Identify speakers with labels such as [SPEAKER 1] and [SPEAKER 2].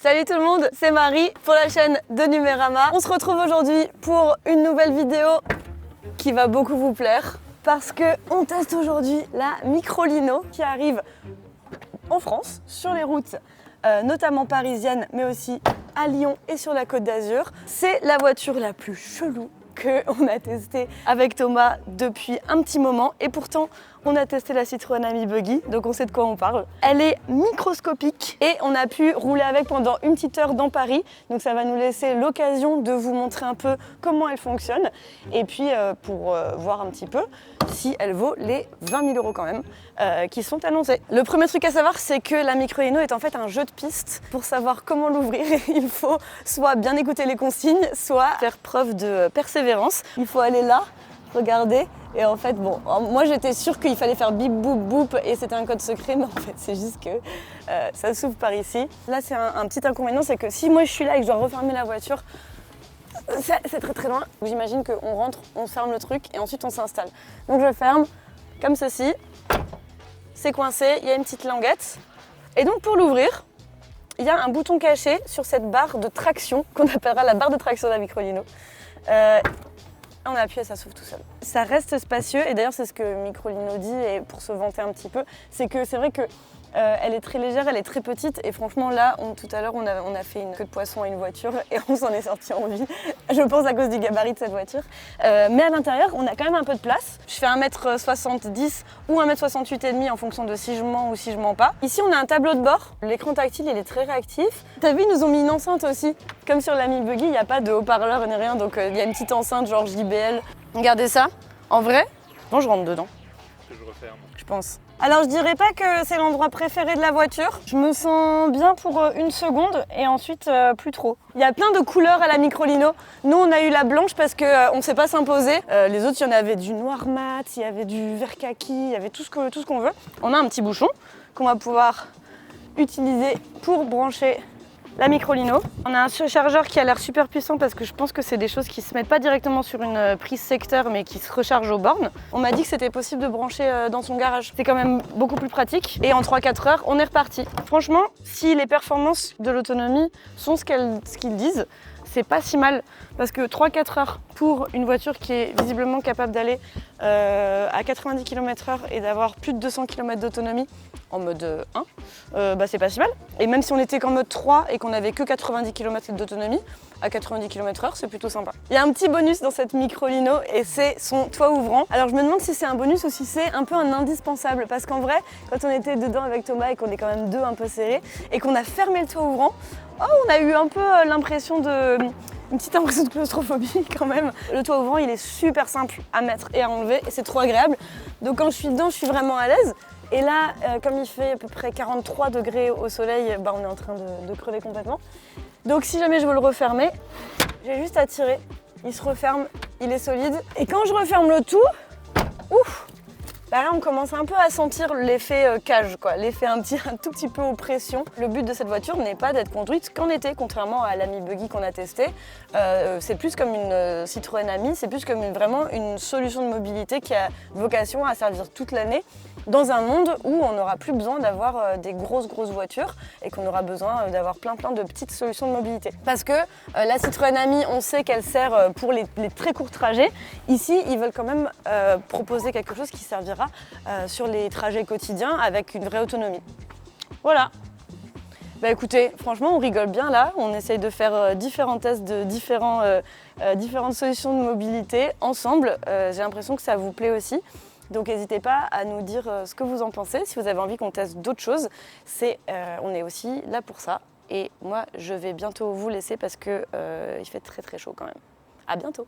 [SPEAKER 1] Salut tout le monde, c'est Marie pour la chaîne de Numérama. On se retrouve aujourd'hui pour une nouvelle vidéo qui va beaucoup vous plaire parce que on teste aujourd'hui la Microlino qui arrive en France sur les routes notamment parisiennes mais aussi à Lyon et sur la Côte d'Azur. C'est la voiture la plus chelou qu'on a testée avec Thomas depuis un petit moment et pourtant on a testé la Citroën Ami Buggy, donc on sait de quoi on parle. Elle est microscopique et on a pu rouler avec pendant une petite heure dans Paris, donc ça va nous laisser l'occasion de vous montrer un peu comment elle fonctionne et puis pour voir un petit peu si elle vaut les 20 000 € quand même qui sont annoncés. Le premier truc à savoir, c'est que la Microlino est en fait un jeu de piste. Pour savoir comment l'ouvrir, il faut soit bien écouter les consignes, soit faire preuve de persévérance. Il faut aller là, regarder. Et en fait, bon, moi j'étais sûre qu'il fallait faire bip boop boop et c'était un code secret, mais en fait c'est juste que ça s'ouvre par ici. Là c'est un petit inconvénient, c'est que si moi je suis là et que je dois refermer la voiture, c'est très loin. J'imagine qu'on rentre, on ferme le truc et ensuite on s'installe. Donc je ferme comme ceci, c'est coincé, il y a une petite languette. Et donc pour l'ouvrir, il y a un bouton caché sur cette barre de traction qu'on appellera la barre de traction de la Microlino. On appuie et ça s'ouvre tout seul. Ça reste spacieux et d'ailleurs c'est ce que Microlino dit et pour se vanter un petit peu, c'est que c'est vrai que elle est très légère, elle est très petite et franchement là, tout à l'heure on a fait une queue de poisson à une voiture et on s'en est sorti en vie, je pense à cause du gabarit de cette voiture. Mais à l'intérieur, on a quand même un peu de place. Je fais 1m70 ou 1m68 et demi en fonction de si je mens ou si je mens pas. Ici on a un tableau de bord, l'écran tactile il est très réactif. T'as vu, ils nous ont mis une enceinte aussi. Comme sur l'Ami Buggy, il n'y a pas de haut-parleur ni rien, donc il y a une petite enceinte genre JBL. Regardez ça, en vrai, bon je rentre dedans.
[SPEAKER 2] Que je referme.
[SPEAKER 1] Je pense. Alors je dirais pas que c'est l'endroit préféré de la voiture. Je me sens bien pour une seconde et ensuite plus trop. Il y a plein de couleurs à la Microlino. Nous on a eu la blanche parce qu'on ne sait pas s'imposer. Les autres il y en avait du noir mat, il y avait du vert kaki, il y avait tout ce qu'on veut. On a un petit bouchon qu'on va pouvoir utiliser pour brancher la Microlino. On a un chargeur qui a l'air super puissant parce que je pense que c'est des choses qui se mettent pas directement sur une prise secteur mais qui se rechargent aux bornes. On m'a dit que c'était possible de brancher dans son garage. C'est quand même beaucoup plus pratique et en 3-4 heures on est reparti. Franchement, si les performances de l'autonomie sont ce qu'ils disent, c'est pas si mal parce que 3-4 heures pour une voiture qui est visiblement capable d'aller à 90 km/h et d'avoir plus de 200 km d'autonomie en mode 1, bah c'est pas si mal. Et même si on était qu'en mode 3 et qu'on avait que 90 km d'autonomie, à 90 km/h c'est plutôt sympa. Il y a un petit bonus dans cette Microlino et c'est son toit ouvrant. Alors je me demande si c'est un bonus ou si c'est un peu un indispensable parce qu'en vrai, quand on était dedans avec Thomas et qu'on est quand même deux un peu serrés et qu'on a fermé le toit ouvrant, on a eu un peu l'impression une petite impression de claustrophobie quand même. Le toit ouvrant il est super simple à mettre et à enlever et c'est trop agréable. Donc quand je suis dedans je suis vraiment à l'aise. Et là, comme il fait à peu près 43 degrés au soleil, bah, on est en train de crever complètement. Donc si jamais je veux le refermer, j'ai juste à tirer. Il se referme, il est solide. Et quand je referme le tout, ouf, bah là on commence un peu à sentir l'effet cage, quoi, l'effet un tout petit peu oppression. Le but de cette voiture n'est pas d'être conduite qu'en été, contrairement à l'Ami Buggy qu'on a testé. C'est plus comme une Citroën Ami, c'est plus comme vraiment une solution de mobilité qui a vocation à servir toute l'année dans un monde où on n'aura plus besoin d'avoir des grosses voitures et qu'on aura besoin d'avoir plein de petites solutions de mobilité. Parce que la Citroën Ami, on sait qu'elle sert pour les très courts trajets. Ici, ils veulent quand même proposer quelque chose qui servira sur les trajets quotidiens avec une vraie autonomie. Voilà. Bah écoutez, franchement on rigole bien là, on essaye de faire différents tests de différentes solutions de mobilité ensemble. J'ai l'impression que ça vous plaît aussi. Donc n'hésitez pas à nous dire ce que vous en pensez, si vous avez envie qu'on teste d'autres choses. On est aussi là pour ça. Et moi je vais bientôt vous laisser parce que il fait très chaud quand même. À bientôt.